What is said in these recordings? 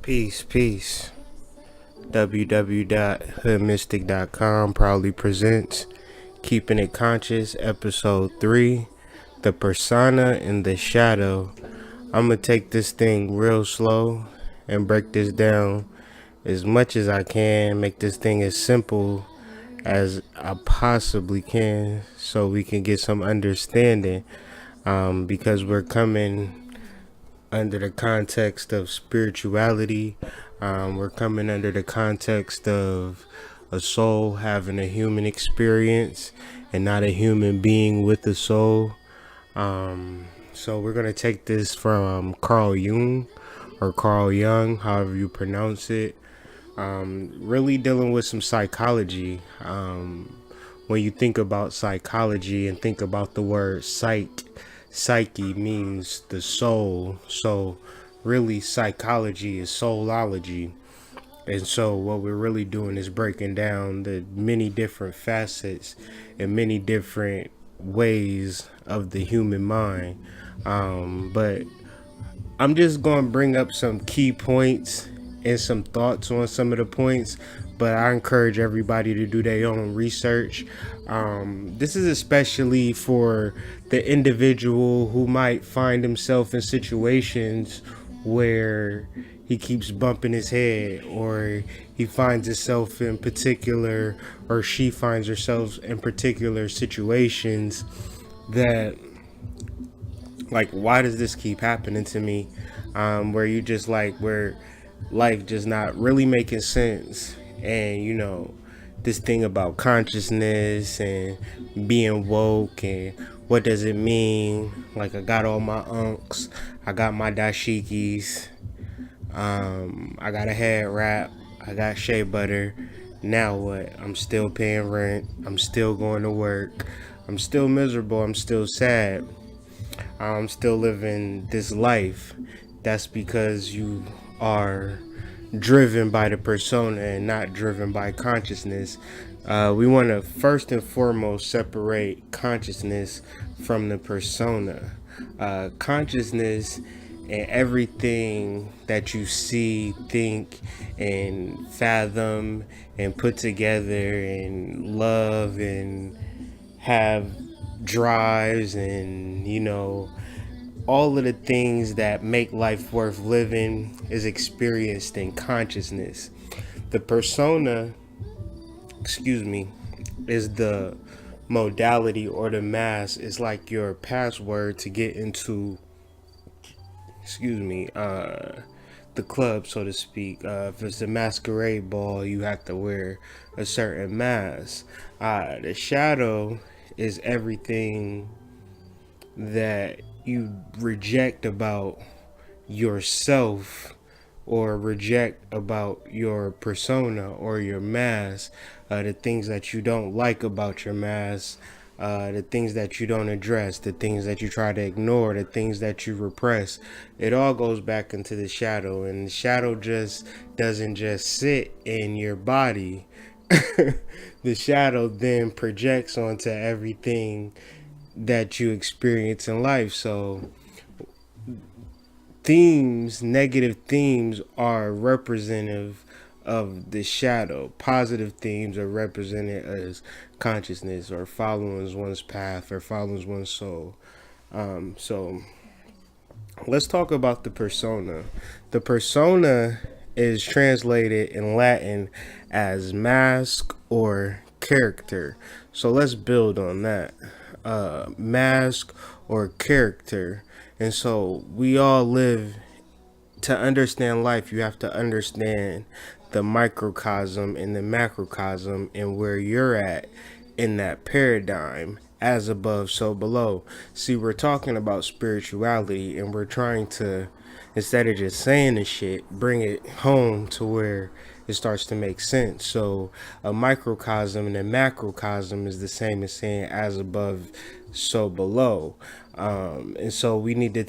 Peace, peace. www.hoodmystic.com proudly presents Keeping It Conscious, Episode 3, The Persona in the Shadow. I'm going to take this thing real slow and break this down as much as I can, make this thing as simple as I possibly can so we can get some understanding, because we're coming under the context of spirituality. We're coming under the context of a soul having a human experience and not a human being with a soul. So we're going to take this from Carl Jung or Carl Jung, however you pronounce it. Really dealing with some psychology. When you think about psychology and think about the word psyche means the soul. So really psychology is soulology. And so what we're really doing is breaking down the many different facets and many different ways of the human mind. But I'm just going to bring up some key points and some thoughts on some of the points, but I encourage everybody to do their own research. This is especially for the individual who might find himself in situations where he keeps bumping his head, or he finds himself in particular, or she finds herself in particular situations that, like, why does this keep happening to me? Where you just like, where life just not really making sense. And this thing about consciousness and being woke, and what does it mean? Like, I got all my unks, I got my dashikis, I got a head wrap, I got shea butter. Now what? I'm still paying rent, I'm still going to work, I'm still miserable, I'm still sad, I'm still living this life. That's because you are driven by the persona and not driven by consciousness. We want to first and foremost separate consciousness from the persona. Consciousness and everything that you see, think, and fathom, and put together, and love, and have drives, and all of the things that make life worth living is experienced in consciousness. The persona, is the modality or the mask. Is like your password to get into, the club, so to speak. If it's a masquerade ball, you have to wear a certain mask. The shadow is everything that you reject about yourself, or reject about your persona or your mask, the things that you don't like about your mask, the things that you don't address, the things that you try to ignore, the things that you repress. It all goes back into the shadow, and the shadow just doesn't just sit in your body. The shadow then projects onto everything that you experience in life. So negative themes are representative of the shadow. Positive themes are represented as consciousness, or following one's path, or following one's soul. So let's talk about the persona. The persona is translated in Latin as mask or character. So let's build on that. Mask or character. And so we all live, to understand life, you have to understand the microcosm and the macrocosm, and where you're at in that paradigm. As above, so below. See, we're talking about spirituality, and we're trying to, instead of just saying the shit, bring it home to where it starts to make sense. So a microcosm and a macrocosm is the same as saying as above, so below. And so we need to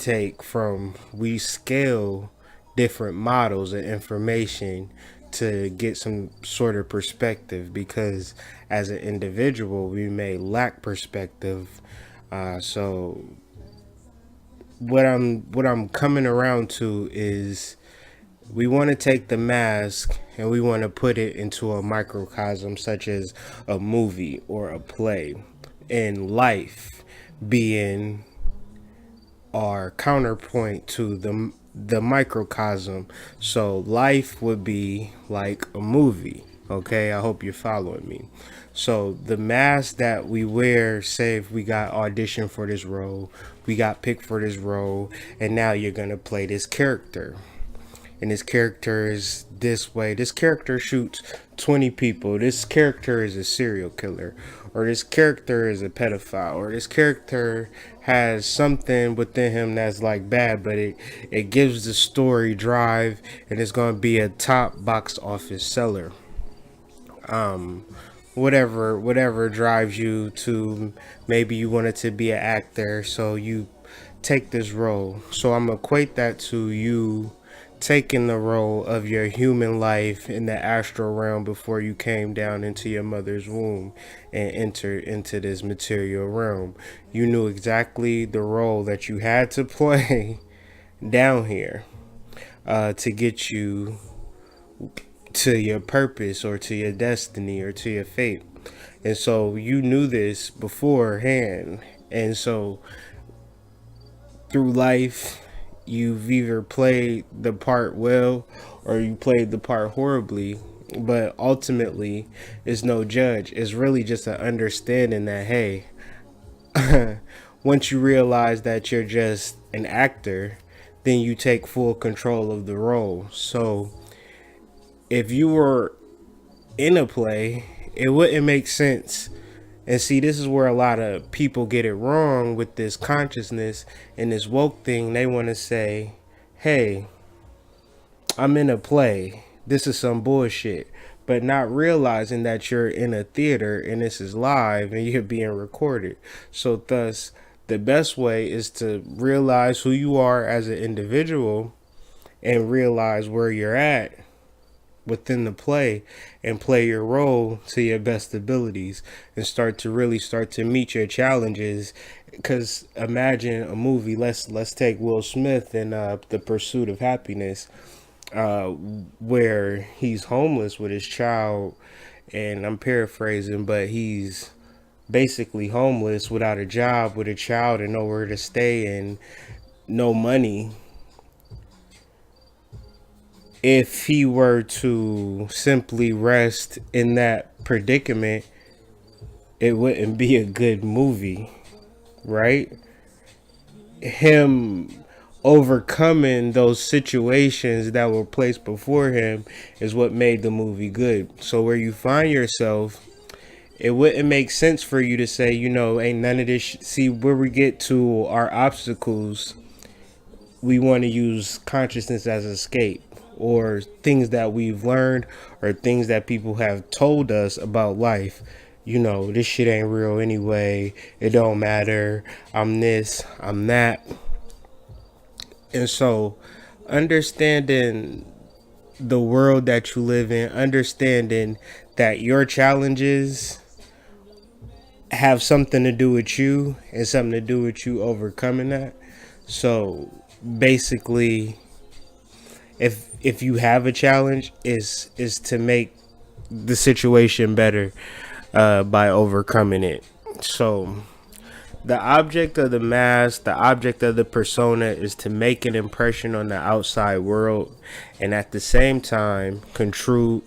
we scale different models of information to get some sort of perspective, because as an individual we may lack perspective. So what I'm coming around to is We want to take the mask and we want to put it into a microcosm such as a movie or a play, and life being our counterpoint to the microcosm. So life would be like a movie. Okay, I hope you're following me. So the mask that we wear, say if we got auditioned for this role, we got picked for this role, and now you're gonna play this character. And this character is this way. This character shoots 20 people. This character is a serial killer. Or this character is a pedophile. Or this character has something within him that's like bad, but it gives the story drive, and it's going to be a top box office seller. Whatever drives you to, maybe you wanted to be an actor, so you take this role. So I'm gonna equate that to you taking the role of your human life in the astral realm before you came down into your mother's womb and entered into this material realm. You knew exactly the role that you had to play down here, to get you to your purpose or to your destiny or to your fate. And so you knew this beforehand. And so through life, you've either played the part well or you played the part horribly. But ultimately, it's no judge. It's really just an understanding that, hey, once you realize that you're just an actor, then you take full control of the role. So if you were in a play, it wouldn't make sense. And see, this is where a lot of people get it wrong with this consciousness and this woke thing. They want to say, hey, I'm in a play. This is some bullshit. But not realizing that you're in a theater and this is live and you're being recorded. So, thus, the best way is to realize who you are as an individual and realize where you're at within the play and play your role to your best abilities and start to meet your challenges. Because imagine a movie, let's take Will Smith in The Pursuit of Happiness, uh, where he's homeless with his child, and I'm paraphrasing, but he's basically homeless without a job, with a child and nowhere to stay and no money. If he were to simply rest in that predicament, it wouldn't be a good movie, right? Him overcoming those situations that were placed before him is what made the movie good. So where you find yourself, it wouldn't make sense for you to say, ain't none of this. See, where we get to our obstacles, we want to use consciousness as escape, or things that we've learned or things that people have told us about life. This shit ain't real anyway. It don't matter. I'm this, I'm that. And so understanding the world that you live in, understanding that your challenges have something to do with you and something to do with you overcoming that. So basically, if you have a challenge, is to make the situation better, by overcoming it. So the object of the mask, the object of the persona, is to make an impression on the outside world, and at the same time conceal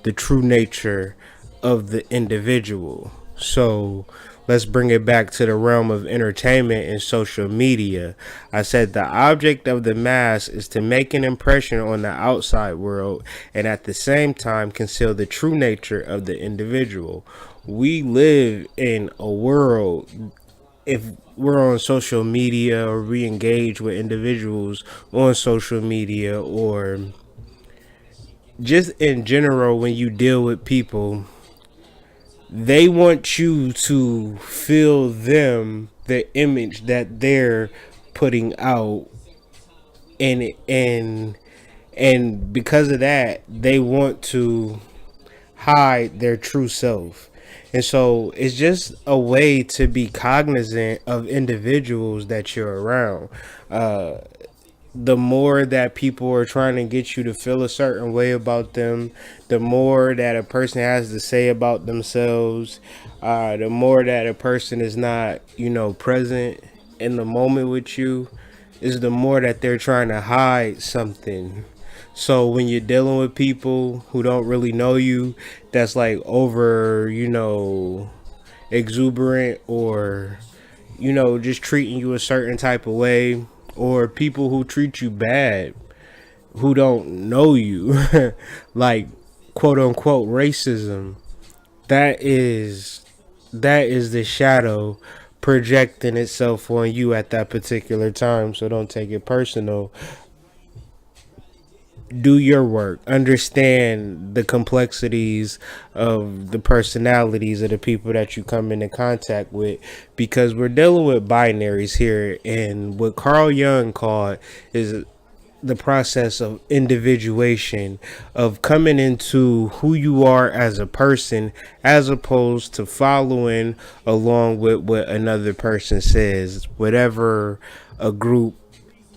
the true nature of the individual. So let's bring it back to the realm of entertainment and social media. I said the object of the mask is to make an impression on the outside world and at the same time conceal the true nature of the individual. We live in a world, if we're on social media or we engage with individuals on social media, or just in general, when you deal with people, they want you to feel them, the image that they're putting out, and because of that, they want to hide their true self. And so it's just a way to be cognizant of individuals that you're around. the more that people are trying to get you to feel a certain way about them, the more that a person has to say about themselves, the more that a person is not, present in the moment with you, is the more that they're trying to hide something. So when you're dealing with people who don't really know you, that's like over, exuberant, or just treating you a certain type of way, or people who treat you bad, who don't know you, like quote unquote racism. That is the shadow projecting itself on you at that particular time. So don't take it personal. Do your work, understand the complexities of the personalities of the people that you come into contact with, because we're dealing with binaries here, and what Carl Jung called is the process of individuation, of coming into who you are as a person, as opposed to following along with what another person says, whatever a group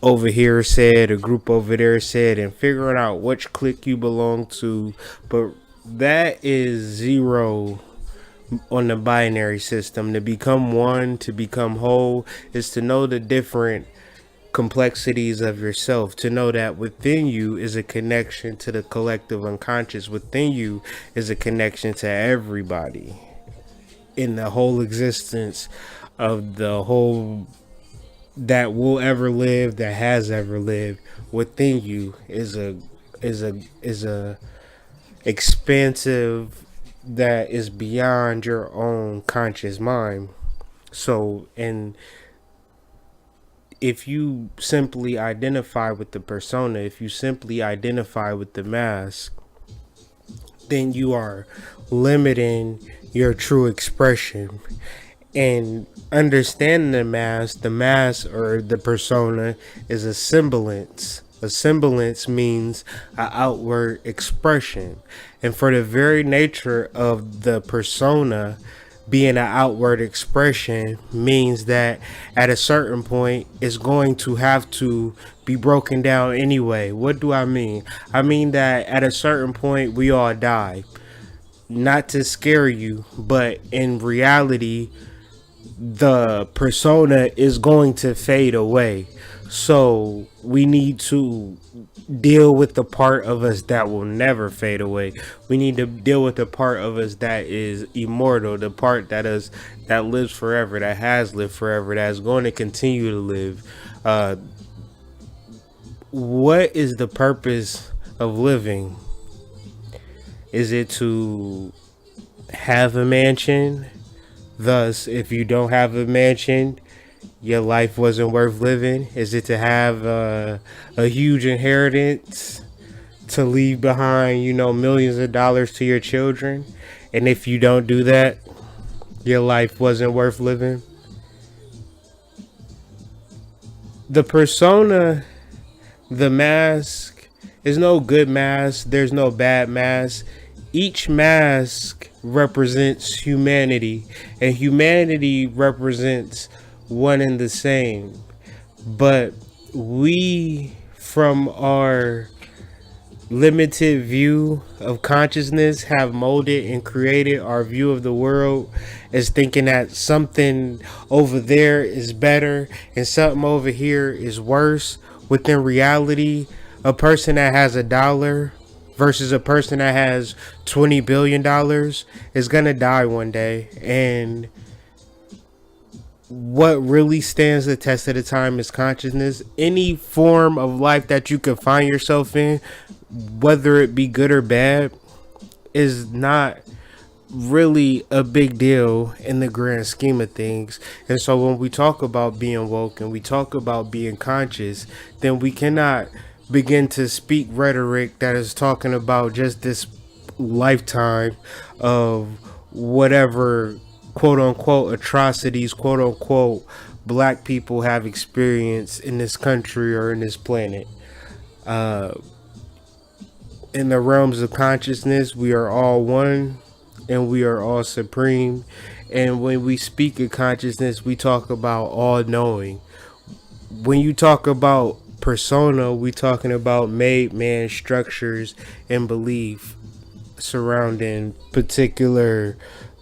over here said, a group over there said, and figuring out which clique you belong to. But that is zero on the binary system. To become one, to become whole, is to know the different complexities of yourself, to know that within you is a connection to the collective unconscious, within you is a connection to everybody in the whole existence of the whole that will ever live, that has ever lived. Within you is a expansive that is beyond your own conscious mind. So, and if you simply identify with the persona, if you simply identify with the mask, then you are limiting your true expression. And understanding the mask or the persona is a semblance. A semblance means an outward expression. And for the very nature of the persona being an outward expression means that at a certain point it's going to have to be broken down anyway. What do I mean? I mean that at a certain point we all die. Not to scare you, but in reality, the persona is going to fade away. So we need to deal with the part of us that will never fade away. We need to deal with the part of us that is immortal, the part that lives forever, that has lived forever, that is going to continue to live. What is the purpose of living? Is it to have a mansion? Thus, if you don't have a mansion, your life wasn't worth living. Is it to have a huge inheritance to leave behind, millions of dollars to your children? And if you don't do that, your life wasn't worth living. The persona, the mask, is no good mask. There's no bad mask. Each mask represents humanity, and humanity represents one and the same. But we, from our limited view of consciousness, have molded and created our view of the world as thinking that something over there is better and something over here is worse. Within reality, a person that has $1 versus a person that has $20 billion is gonna die one day. And what really stands the test of the time is consciousness. Any form of life that you can find yourself in, whether it be good or bad, is not really a big deal in the grand scheme of things. And so when we talk about being woke and we talk about being conscious, then we cannot begin to speak rhetoric that is talking about just this lifetime of whatever quote unquote atrocities, quote unquote, black people have experienced in this country or in this planet. In the realms of consciousness, we are all one and we are all supreme. And when we speak of consciousness, we talk about all knowing. When you talk about Persona, we talking about made man structures and belief surrounding particular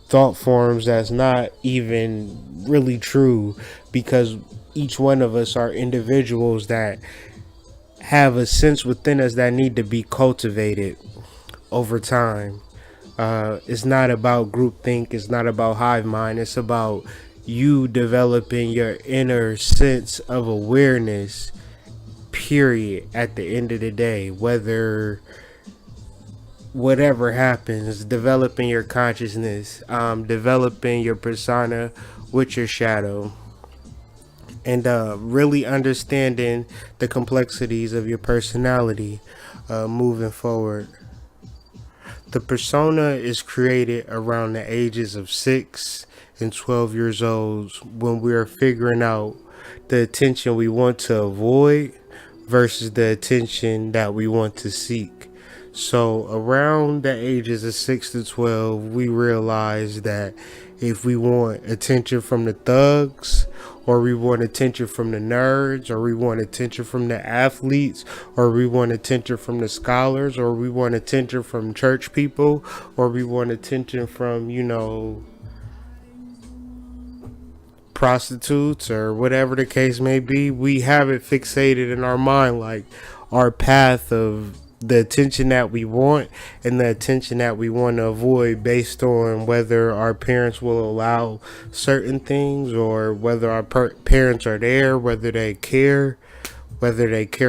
thought forms that's not even really true, because each one of us are individuals that have a sense within us that need to be cultivated over time. It's not about groupthink, it's not about hive mind, it's about you developing your inner sense of awareness, period, at the end of the day. Whatever happens, developing your consciousness, developing your persona with your shadow, and really understanding the complexities of your personality moving forward. The persona is created around the ages of 6 and 12 years old, when we are figuring out the attention we want to avoid versus the attention that we want to seek. So around the ages of 6 to 12, we realize that if we want attention from the thugs, or we want attention from the nerds, or we want attention from the athletes, or we want attention from the scholars, or we want attention from church people, or we want attention from, prostitutes, or whatever the case may be, we have it fixated in our mind, like our path of the attention that we want and the attention that we want to avoid, based on whether our parents will allow certain things, or whether our parents are there, whether they care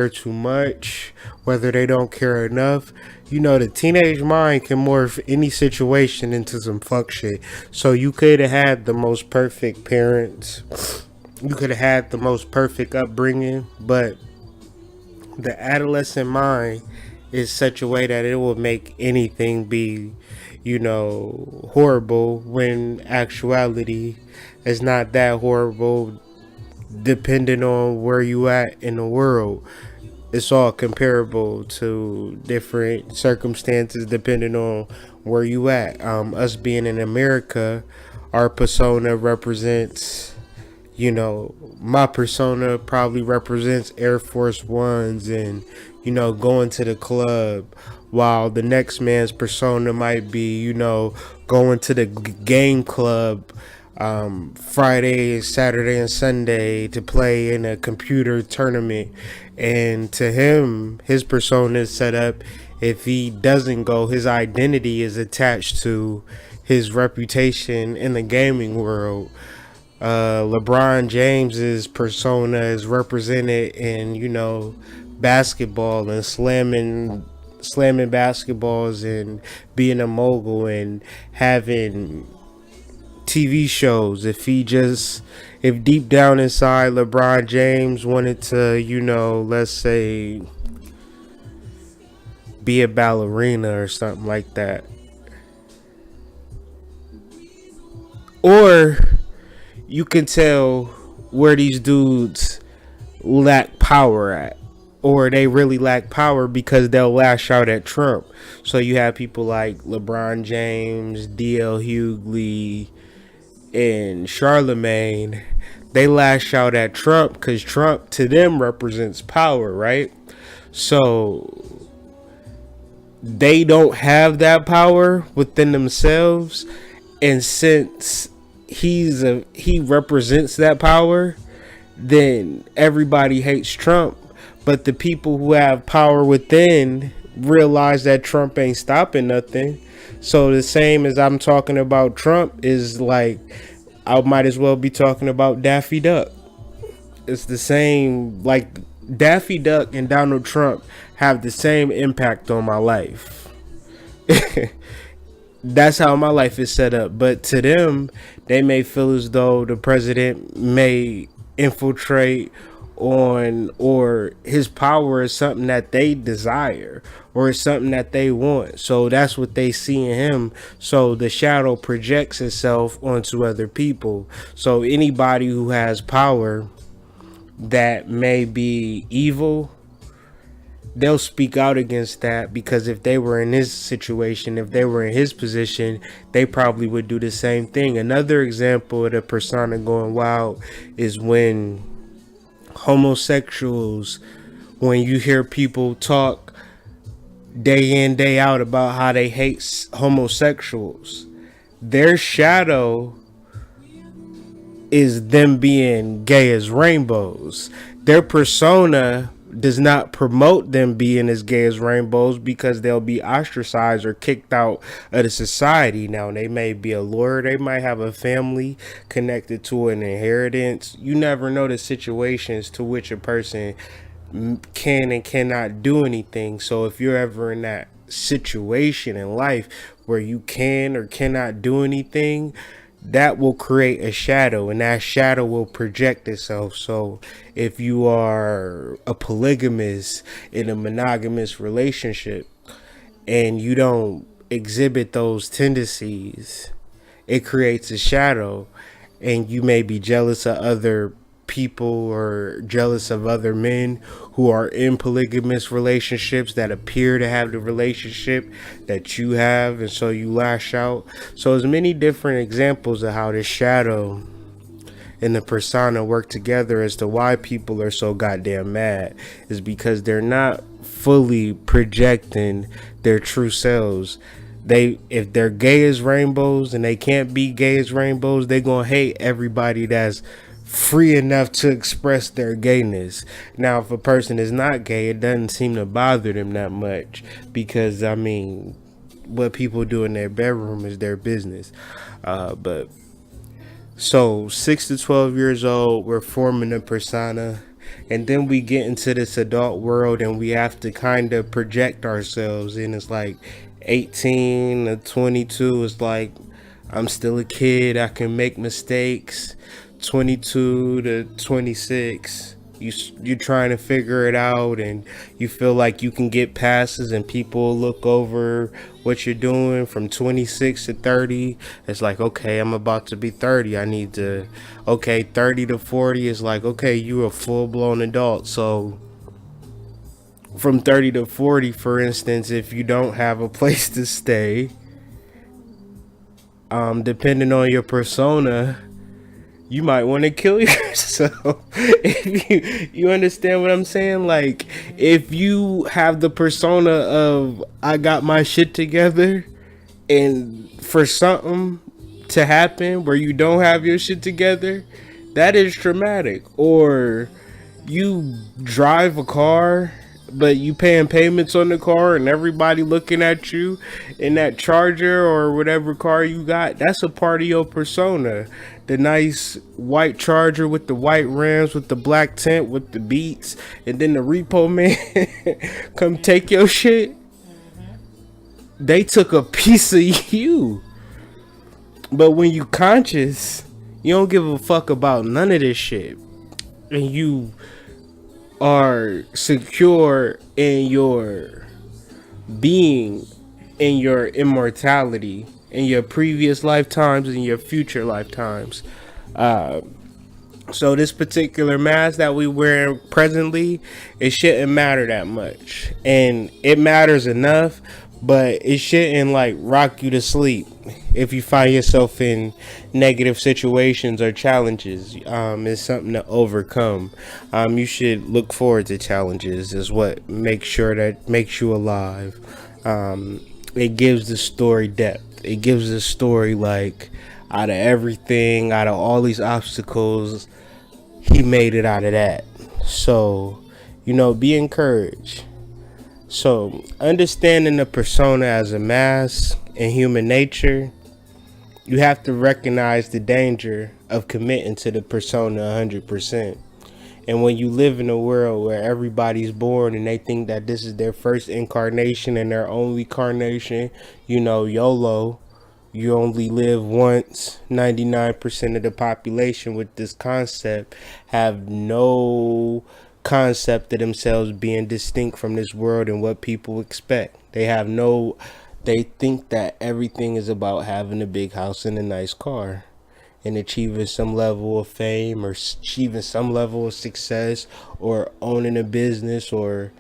too much, whether they don't care enough. The teenage mind can morph any situation into some fuck shit. So you could have had the most perfect parents, you could have had the most perfect upbringing, but the adolescent mind is such a way that it will make anything be, horrible, when actuality is not that horrible, depending on where you at in the world. It's all comparable to different circumstances depending on where you at. Us being in America, our persona represents, my persona probably represents Air Force Ones and, going to the club, while the next man's persona might be, going to the game club Friday, Saturday, and Sunday to play in a computer tournament. And to him, his persona is set up. If he doesn't go, his identity is attached to his reputation in the gaming world. LeBron James's persona is represented in, basketball and slamming basketballs and being a mogul and having TV shows. If deep down inside LeBron James wanted to, let's say, be a ballerina or something like that. Or you can tell where these dudes lack power at, or they really lack power because they'll lash out at Trump. So you have people like LeBron James, D.L. Hughley, and Charlemagne. They lash out at Trump because Trump to them represents power, right? So they don't have that power within themselves, and since he represents that power, then everybody hates Trump. But the people who have power within realize that Trump ain't stopping nothing. So the same as I'm talking about Trump is like, I might as well be talking about Daffy Duck. It's the same, like Daffy Duck and Donald Trump have the same impact on my life. That's how my life is set up. But to them, they may feel as though the president may infiltrate on, or his power is something that they desire, or it's something that they want. So that's what they see in him. So the shadow projects itself onto other people. So anybody who has power that may be evil, they'll speak out against that, because if they were in his situation, if they were in his position, they probably would do the same thing. Another example of the persona going wild is when homosexuals When you hear people talk day in, day out about how they hate homosexuals, their shadow is them being gay as rainbows. Their persona does not promote them being as gay as rainbows because they'll be ostracized or kicked out of the society. Now, they may be a lawyer, they might have a family connected to an inheritance. You never know the situations to which a person can and cannot do anything. So if you're ever in that situation in life where you can or cannot do anything, that will create a shadow, and that shadow will project itself. So if you are a polygamist in a monogamous relationship and you don't exhibit those tendencies, it creates a shadow, and you may be jealous of other people or jealous of other men who are in polygamous relationships that appear to have the relationship that you have, and so you lash out. So there's many different examples of how this shadow and the persona work together as to why people are so goddamn mad, is because they're not fully projecting their true selves. If they're gay as rainbows and they can't be gay as rainbows, they gonna hate everybody that's free enough to express their gayness. Now, if a person is not gay, it doesn't seem to bother them that much, because I mean, what people do in their bedroom is their business. But so 6 to 12 years old, we're forming a persona, and then we get into this adult world and we have to kind of project ourselves. And it's like 18 to 22 is like, I'm still a kid, I can make mistakes. 22 to 26, you're trying to figure it out, and you feel like you can get passes and people look over what you're doing. From 26 to 30, it's like, okay, I'm about to be 30, I need to, okay, 30 to 40 is like, okay, you're a full-blown adult. So from 30 to 40, for instance, if you don't have a place to stay, depending on your persona, you might want to kill yourself. If you understand what I'm saying? Like, if you have the persona of, I got my shit together, and for something to happen where you don't have your shit together, that is traumatic. Or you drive a car, but you paying payments on the car and everybody looking at you in that Charger or whatever car you got, that's a part of your persona. The nice white Charger with the white rims, with the black tint, with the beats, and then the repo man come take your shit. They took a piece of you. But when you conscious, you don't give a fuck about none of this shit, and you are secure in your being, in your immortality, in your previous lifetimes, and your future lifetimes. So this particular mask that we wear presently, it shouldn't matter that much, and it matters enough, but it shouldn't like rock you to sleep if you find yourself in negative situations or challenges. It's something to overcome. You should look forward to challenges, is what makes sure that makes you alive. It gives the story depth. It gives the story, like, out of everything, out of all these obstacles, he made it out of that. So, be encouraged. So, understanding the persona as a mask in human nature, you have to recognize the danger of committing to the persona 100%. And when you live in a world where everybody's born and they think that this is their first incarnation and their only carnation, YOLO, you only live once. 99% of the population with this concept have no concept of themselves being distinct from this world and what people expect. They think that everything is about having a big house and a nice car and achieving some level of fame or achieving some level of success or owning a business or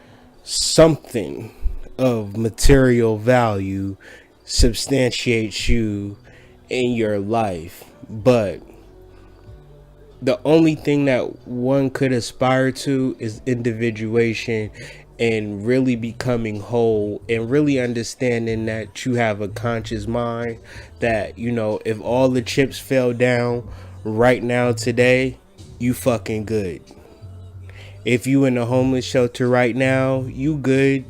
something of material value substantiates you in your life. But the only thing that one could aspire to is individuation and really becoming whole and really understanding that you have a conscious mind, that, you know, if all the chips fell down right now today, you fucking good. If you in a homeless shelter right now, you good.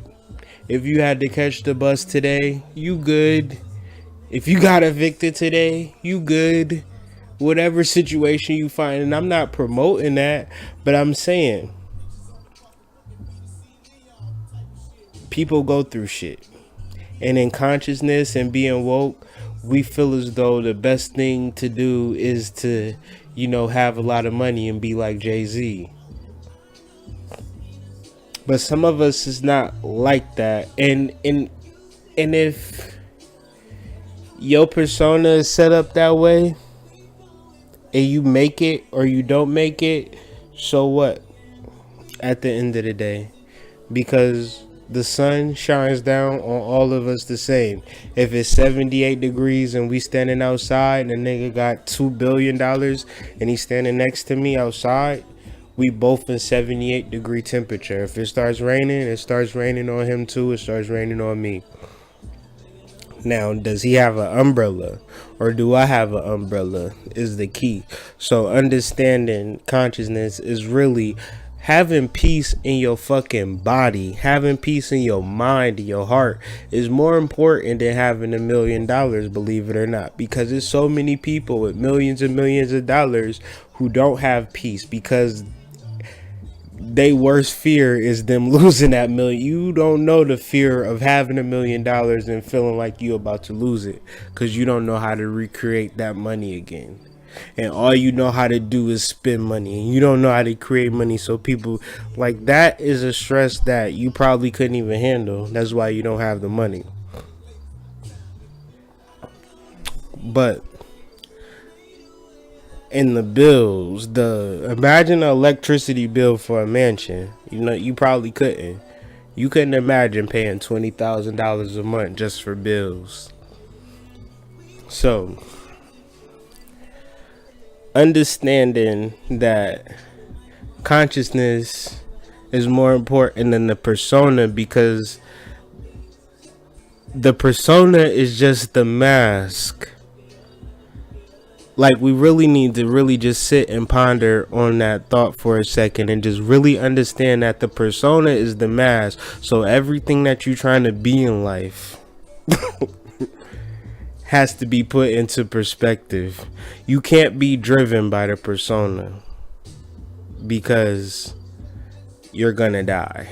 If you had to catch the bus today, you good. If you got evicted today, you good. Whatever situation you find, and I'm not promoting that, but I'm saying people go through shit. And in consciousness and being woke, we feel as though the best thing to do is to, you know, have a lot of money and be like Jay-Z. But some of us is not like that. And if your persona is set up that way and you make it or you don't make it, so what? At the end of the day, because the sun shines down on all of us the same. If it's 78 degrees and we standing outside and a nigga got $2 billion and he's standing next to me outside, we both in 78 degree temperature. If it starts raining, it starts raining on him too. It starts raining on me. Now, does he have an umbrella or do I have an umbrella is the key. So understanding consciousness is really having peace in your fucking body, having peace in your mind, in your heart is more important than having $1 million, believe it or not, because there's so many people with millions and millions of dollars who don't have peace because they worst fear is them losing that million. You don't know the fear of having $1 million and feeling like you about to lose it because you don't know how to recreate that money again. And all you know how to do is spend money, and you don't know how to create money. So people like that is a stress that you probably couldn't even handle. That's why you don't have the money. But in the bills, imagine an electricity bill for a mansion. You know, you probably couldn't. You couldn't imagine paying $20,000 a month just for bills. So understanding that consciousness is more important than the persona, because the persona is just the mask. Like, we really need to really just sit and ponder on that thought for a second and just really understand that the persona is the mask. So everything that you're trying to be in life has to be put into perspective. You can't be driven by the persona because you're gonna die.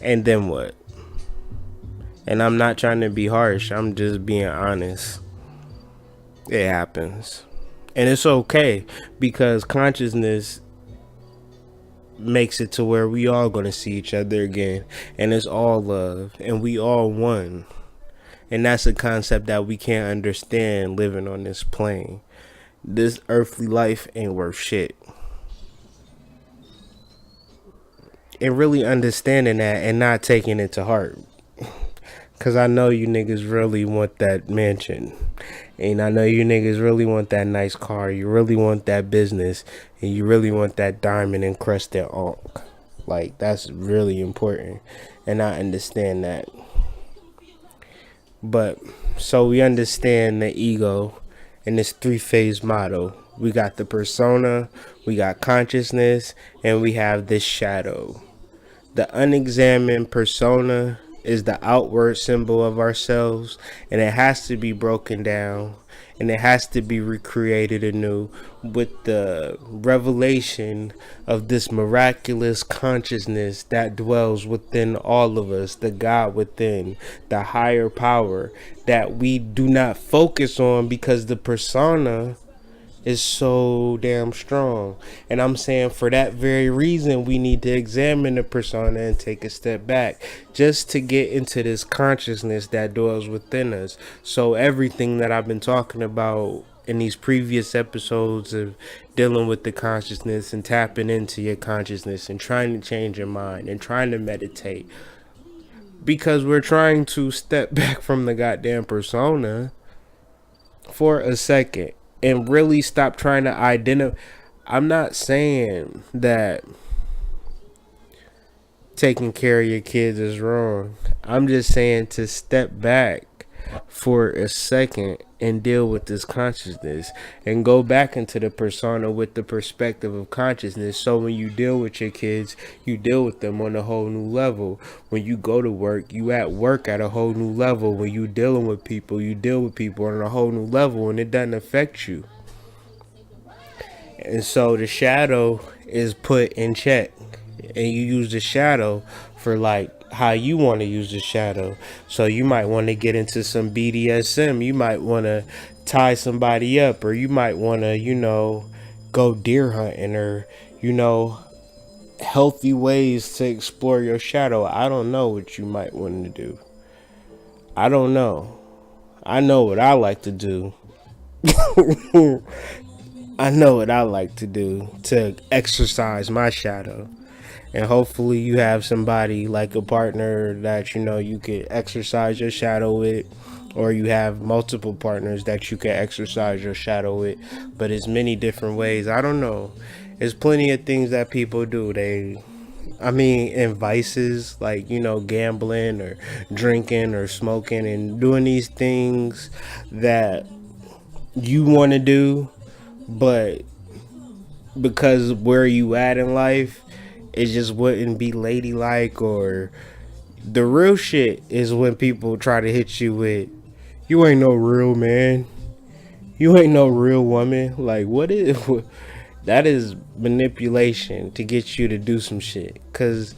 And then what? And I'm not trying to be harsh, I'm just being honest. It happens. And it's okay, because consciousness makes it to where we all gonna see each other again, and it's all love and we all one. And that's a concept that we can't understand living on this plane. This earthly life ain't worth shit. And really understanding that and not taking it to heart. Cause I know you niggas really want that mansion. And I know you niggas really want that nice car. You really want that business. And you really want that diamond encrusted onk. Like, that's really important. And I understand that. But so we understand the ego in this three-phase model. We got the persona, we got consciousness, and we have this shadow. The unexamined persona is the outward symbol of ourselves, and it has to be broken down and it has to be recreated anew with the revelation of this miraculous consciousness that dwells within all of us, the God within, the higher power that we do not focus on because the persona is so damn strong. And I'm saying for that very reason, we need to examine the persona and take a step back just to get into this consciousness that dwells within us. So everything that I've been talking about in these previous episodes of dealing with the consciousness and tapping into your consciousness and trying to change your mind and trying to meditate, because we're trying to step back from the goddamn persona for a second and really stop trying to identify. I'm not saying that taking care of your kids is wrong. I'm just saying to step back for a second and deal with this consciousness and go back into the persona with the perspective of consciousness. So when you deal with your kids, you deal with them on a whole new level. When you go to work, you at work at a whole new level. When you dealing with people, you deal with people on a whole new level, and it doesn't affect you. And so the shadow is put in check, and you use the shadow for like how you want to use the shadow. So you might want to get into some BDSM. You might want to tie somebody up, or you might want to, go deer hunting, or, healthy ways to explore your shadow. I don't know what you might want to do. I don't know. I know what I like to do. I know what I like to do to exercise my shadow. And hopefully you have somebody like a partner that you could exercise your shadow with, or you have multiple partners that you can exercise your shadow with. But it's many different ways. I don't know. There's plenty of things that people do. In vices like, gambling or drinking or smoking and doing these things that you want to do, but because where you at in life, it just wouldn't be ladylike. Or the real shit is when people try to hit you with, you ain't no real man, you ain't no real woman. Like, what is that? Is manipulation to get you to do some shit, because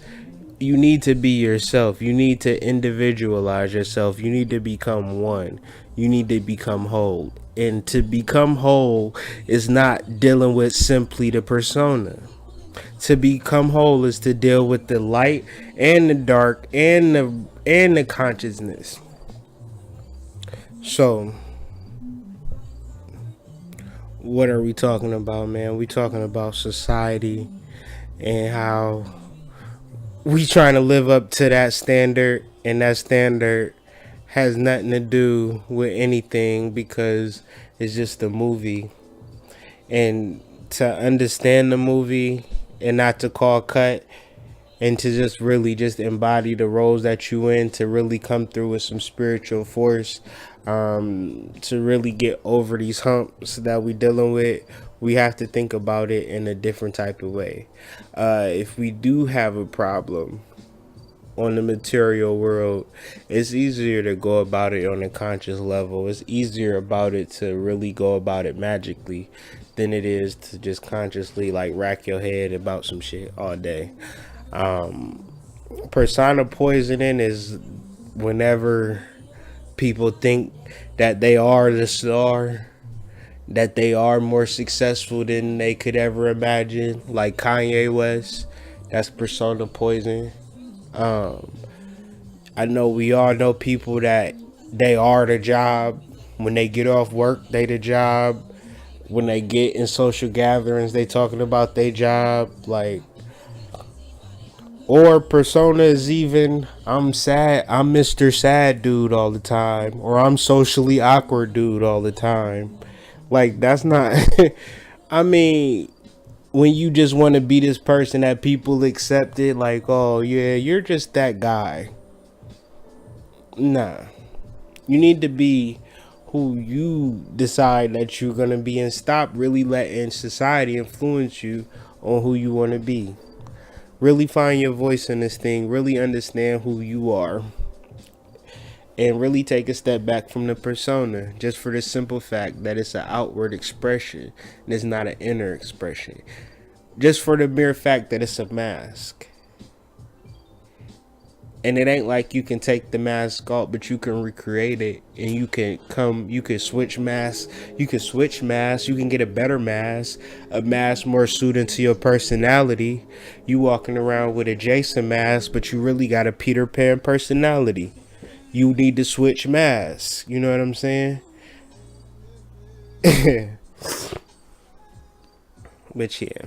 you need to be yourself. You need to individualize yourself. You need to become one. You need to become whole. And to become whole is not dealing with simply the persona. To become whole is to deal with the light and the dark and the consciousness. So what are we talking about, man? We talking about society and how we trying to live up to that standard, and that standard has nothing to do with anything because it's just a movie. And to understand the movie and not to call cut, and to just really just embody the roles that you in, to really come through with some spiritual force, to really get over these humps that we dealing with, we have to think about it in a different type of way. If we do have a problem on the material world, it's easier to go about it on a conscious level. It's easier about it to really go about it magically than it is to just consciously like rack your head about some shit all day. Persona poisoning is whenever people think that they are the star, that they are more successful than they could ever imagine, like Kanye West. That's persona poison. I know we all know people that they are the job. When they get off work, they the job. When they get in social gatherings, they talking about their job. Like, or persona is even, I'm sad, I'm Mr. Sad dude all the time, or I'm socially awkward dude all the time. Like, that's not I mean, when you just want to be this person that people accept it, like, oh yeah, you're just that guy. Nah. You need to be who you decide that you're gonna be, and stop really letting society influence you on who you want to be. Really find your voice in this thing. Really understand who you are. And really take a step back from the persona, just for the simple fact that it's an outward expression and it's not an inner expression. Just for the mere fact that it's a mask. And it ain't like you can take the mask off, but you can recreate it, and you can switch masks, you can get a better mask, a mask more suited to your personality. You walking around with a Jason mask, but you really got a Peter Pan personality. You need to switch masks. You know what I'm saying? But yeah.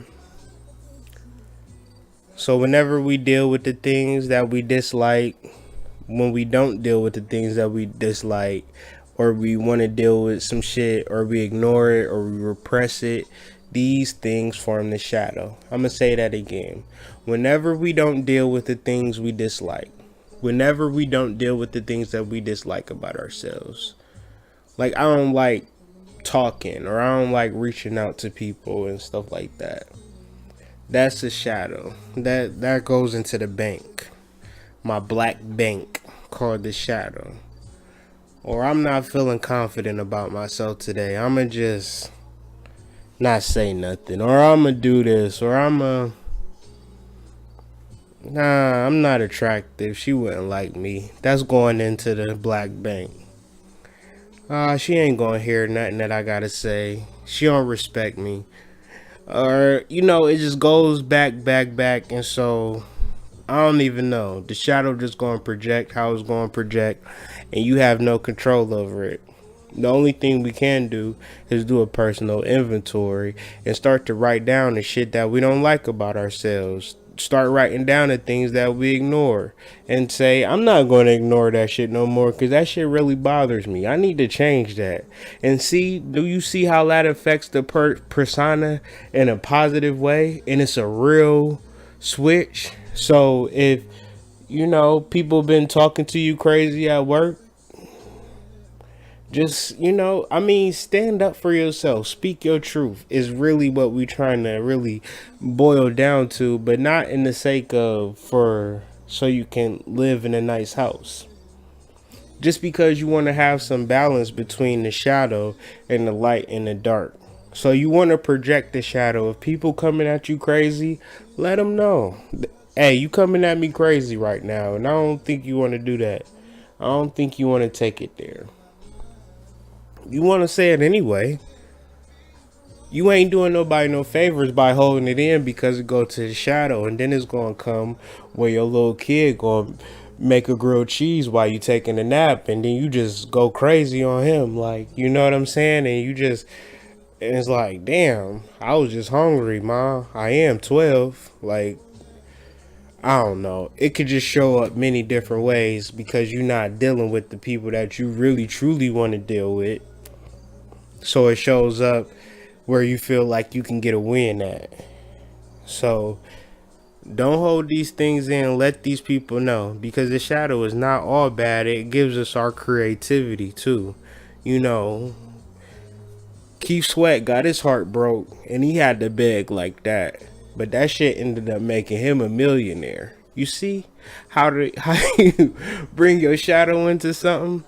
So whenever we deal with the things that we dislike, when we don't deal with the things that we dislike, or we want to deal with some shit, or we ignore it, or we repress it, these things form the shadow. I'm going to say that again. Whenever we don't deal with the things we dislike, whenever we don't deal with the things that we dislike about ourselves, like I don't like talking, or I don't like reaching out to people and stuff like that. That's a shadow. That goes into the bank. My black bank called the shadow. Or I'm not feeling confident about myself today. I'ma just not say nothing. Or I'ma do this. Or nah, I'm not attractive. She wouldn't like me. That's going into the black bank. She ain't gonna hear nothing that I gotta say. She don't respect me. Or, it just goes back. And so I don't even know. The shadow just going to project how it's going to project, and you have no control over it. The only thing we can do is do a personal inventory and start to write down the shit that we don't like about ourselves. Start writing down the things that we ignore and say, I'm not going to ignore that shit no more, because that shit really bothers me. I need to change that. And do you see how that affects the persona in a positive way? And it's a real switch. So if, people been talking to you crazy at work, just, stand up for yourself. Speak your truth is really what we trying to really boil down to, but not in the sake of so you can live in a nice house. Just because you want to have some balance between the shadow and the light and the dark. So you want to project the shadow. If people coming at you crazy, let them know. Hey, you coming at me crazy right now, and I don't think you want to do that. I don't think you want to take it there. You want to say it anyway. You ain't doing nobody no favors by holding it in, because it go to the shadow, and then it's going to come where your little kid going to make a grilled cheese while you taking a nap, and then you just go crazy on him, like, you know what I'm saying? And it's like, damn, I was just hungry, ma. I am 12. Like, I don't know. It could just show up many different ways because you're not dealing with the people that you really truly want to deal with. So it shows up where you feel like you can get a win at. So don't hold these things in. Let these people know, because the shadow is not all bad. It gives us our creativity too. Keith Sweat got his heart broke and he had to beg like that. But that shit ended up making him a millionaire. You see how you bring your shadow into something?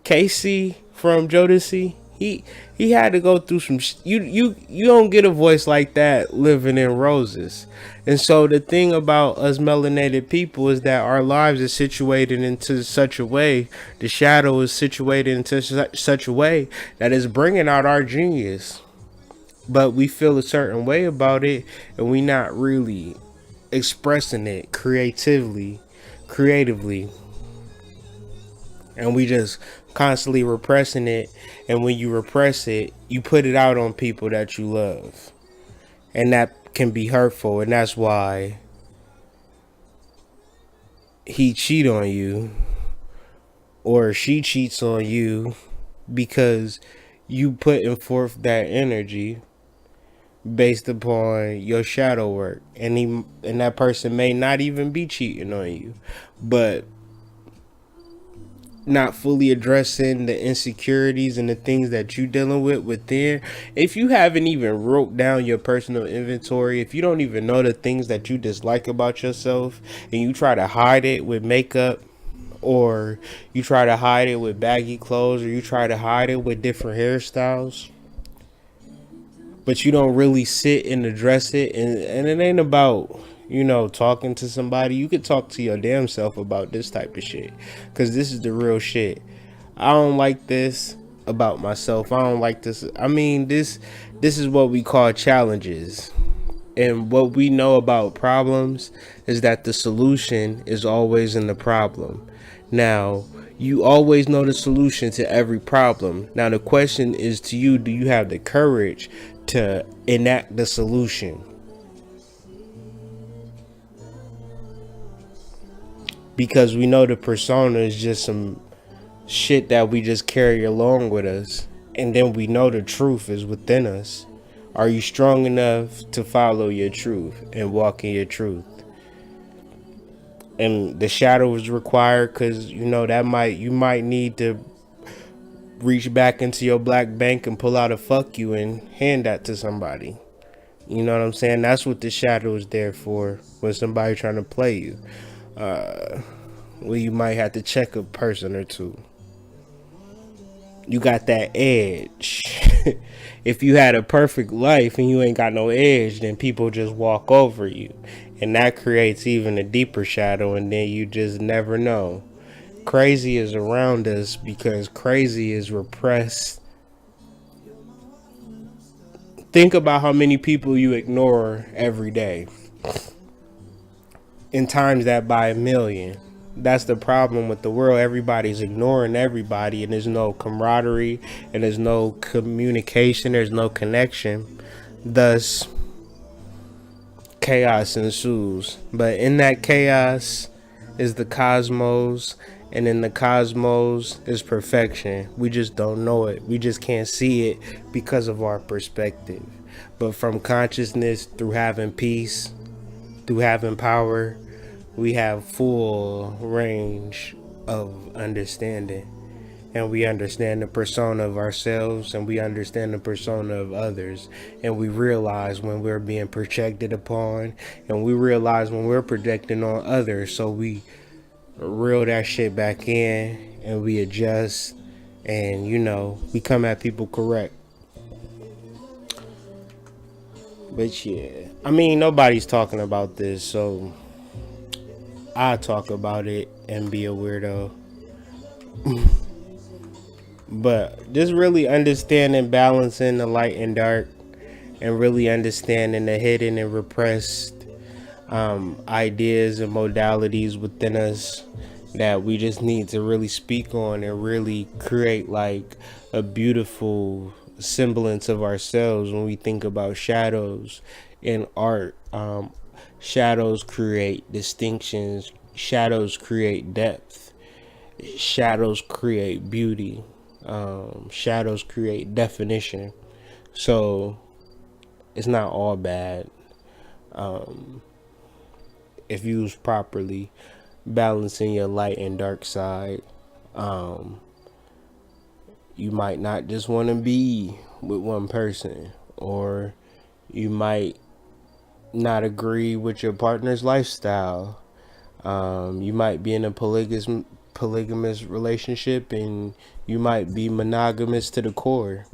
Casey from Jodeci, he had to go through some you don't get a voice like that living in roses. And so the thing about us melanated people is that our lives are situated into such a way, the shadow is situated into such a way that it's bringing out our genius. But we feel a certain way about it, and we not really expressing it creatively, and we just constantly repressing it. And when you repress it, you put it out on people that you love, and that can be hurtful. And that's why he cheat on you, or she cheats on you, because you putting forth that energy based upon your shadow work, and that person may not even be cheating on you, but not fully addressing the insecurities and the things that you dealing with within. If you haven't even wrote down your personal inventory, if you don't even know the things that you dislike about yourself, and you try to hide it with makeup, or you try to hide it with baggy clothes, or you try to hide it with different hairstyles, but you don't really sit and address it, and it ain't about talking to somebody. You could talk to your damn self about this type of shit, because this is the real shit. I don't like this about myself. I don't like this. This is what we call challenges. And what we know about problems is that the solution is always in the problem. Now, you always know the solution to every problem. Now, the question is to you, do you have the courage to enact the solution? Because we know the persona is just some shit that we just carry along with us, and then we know the truth is within us. Are you strong enough to follow your truth and walk in your truth? And the shadow is required because you might need to reach back into your black bank and pull out a fuck you and hand that to somebody. You know what I'm saying? That's what the shadow is there for. When somebody trying to play you, well, you might have to check a person or two. You got that edge. If you had a perfect life and you ain't got no edge, then people just walk over you, and that creates even a deeper shadow, and then you just never know. Crazy is around us because crazy is repressed. Think about how many people you ignore every day, and times that by a million. That's the problem with the world. Everybody's ignoring everybody, and there's no camaraderie, and there's no communication, there's no connection. Thus, chaos ensues. But in that chaos is the cosmos, and in the cosmos is perfection. We just don't know it. We just can't see it because of our perspective. But from consciousness, through having peace, through having power, we have full range of understanding. And we understand the persona of ourselves, and we understand the persona of others. And we realize when we're being projected upon, and we realize when we're projecting on others. So we reel that shit back in, and we adjust, and we come at people correct. But yeah, I mean, nobody's talking about this, so I talk about it and be a weirdo. But just really understanding, balancing the light and dark, and really understanding the hidden and repressed ideas and modalities within us that we just need to really speak on and really create like a beautiful semblance of ourselves. When we think about shadows in art, shadows create distinctions, shadows create depth, shadows create beauty, shadows create definition. So it's not all bad if used properly, balancing your light and dark side. You might not just want to be with one person, or you might not agree with your partner's lifestyle. You might be in a polygamous relationship, and you might be monogamous to the core.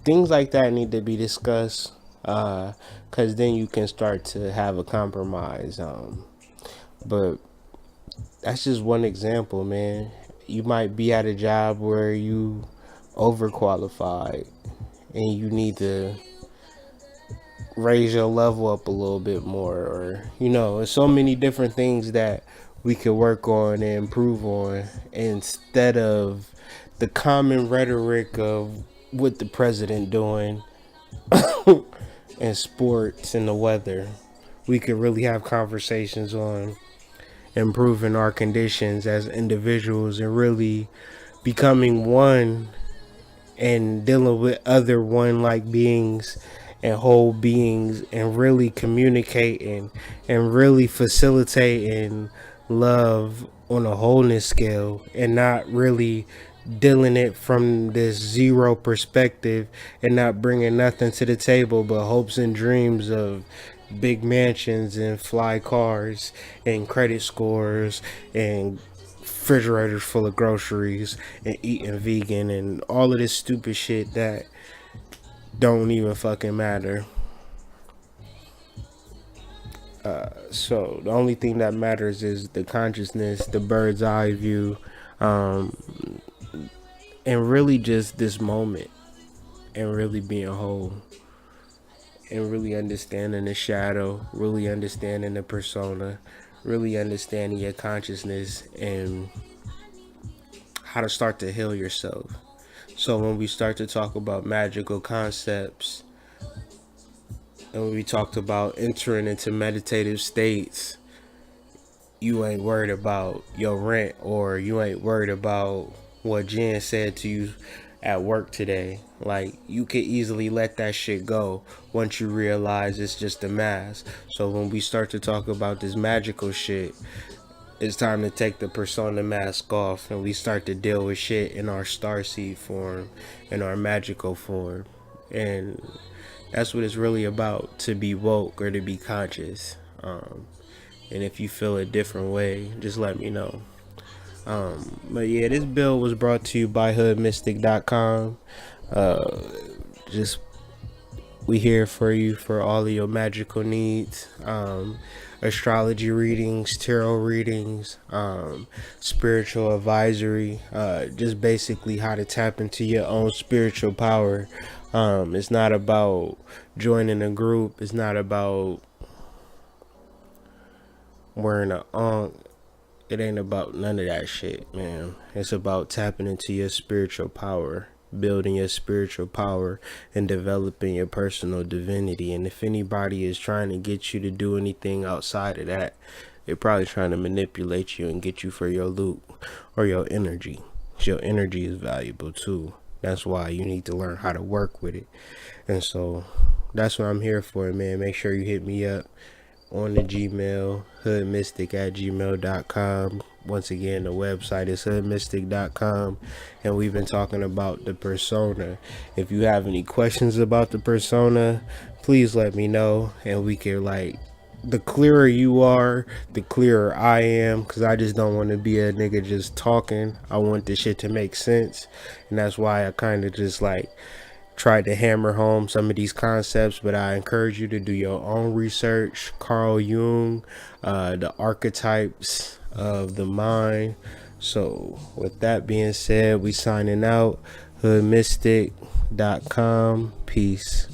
Things like that need to be discussed, because then you can start to have a compromise. But that's just one example, man. You might be at a job where you overqualified, and you need to raise your level up a little bit more, or there's so many different things that we could work on and improve on, instead of the common rhetoric of what the president doing and sports and the weather. We could really have conversations on improving our conditions as individuals, and really becoming one and dealing with other one like beings and whole beings, and really communicating and really facilitating love on a wholeness scale, and not really dealing it from this zero perspective, and not bringing nothing to the table but hopes and dreams of big mansions and fly cars and credit scores and refrigerators full of groceries and eating vegan and all of this stupid shit that don't even fucking matter. So the only thing that matters is the consciousness, the bird's eye view, and really just this moment, and really being whole, and really understanding the shadow, really understanding the persona, really understanding your consciousness, and how to start to heal yourself. So when we start to talk about magical concepts, and when we talked about entering into meditative states, you ain't worried about your rent, or you ain't worried about what Jen said to you at work today. Like, you could easily let that shit go once you realize it's just a mask. So when we start to talk about this magical shit, it's time to take the persona mask off and we start to deal with shit in our starseed form, in our magical form. And that's what it's really about, to be woke or to be conscious. And if you feel a different way, just let me know. But yeah, this bill was brought to you by hoodmystic.com. Just we here for you for all of your magical needs. Astrology readings, tarot readings, spiritual advisory, just basically how to tap into your own spiritual power. It's not about joining a group. It's not about wearing a it ain't about none of that shit, man. It's about tapping into your spiritual power, building your spiritual power, and developing your personal divinity. And if anybody is trying to get you to do anything outside of that, they're probably trying to manipulate you and get you for your loot or your energy. Your energy is valuable too. That's why you need to learn how to work with it. And so that's what I'm here for, man. Make sure you hit me up on the Gmail, hoodmystic@gmail.com. Once again, the website is hoodmystic.com, and we've been talking about the persona. If you have any questions about the persona, please let me know, and we can, like, the clearer you are, the clearer I am, because I just don't want to be a nigga just talking. I want this shit to make sense, and that's why I kind of just, like, tried to hammer home some of these concepts. But I encourage you to do your own research. Carl Jung, the archetypes of the mind. So with that being said, we signing out. hoodmystic.com. Peace.